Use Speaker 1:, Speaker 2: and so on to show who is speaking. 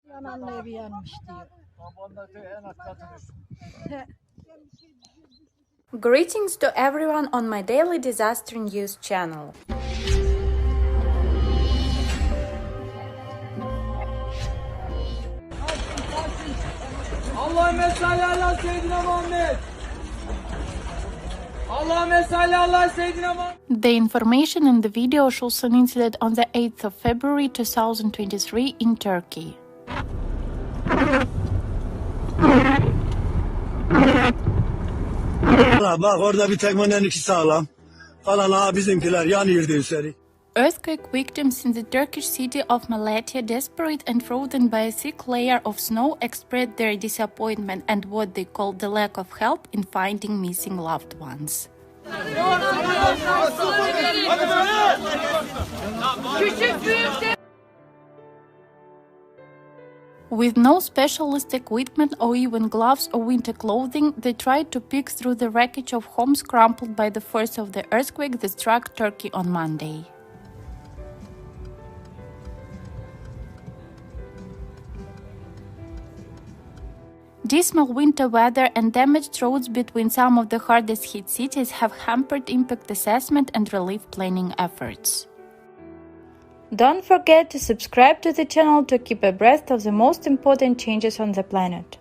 Speaker 1: Yananlı evi yanmış diyor.
Speaker 2: Greetings to everyone on my daily disaster news channel.
Speaker 3: Allahümme salli ala seyyidina Muhammed. Allahümme salli ala seyyidina Muhammed.
Speaker 2: The information in the video shows an incident on the 8th of February 2023 in Turkey.
Speaker 4: Bak orada bir tekmenin iki sağlam. Kalan bizimkiler yanıyordu üstelik.
Speaker 2: Earthquake victims in the Turkish city of Malatya, desperate and frozen by a thick layer of snow, expressed their disappointment and what they called the lack of help in finding missing loved ones. With no specialist equipment or even gloves or winter clothing, they tried to pick through the wreckage of homes crumpled by the force of the earthquake that struck Turkey on Monday. Dismal winter weather and damaged roads between some of the hardest hit cities have hampered impact assessment and relief planning efforts. Don't forget to subscribe to the channel to keep abreast of the most important changes on the planet.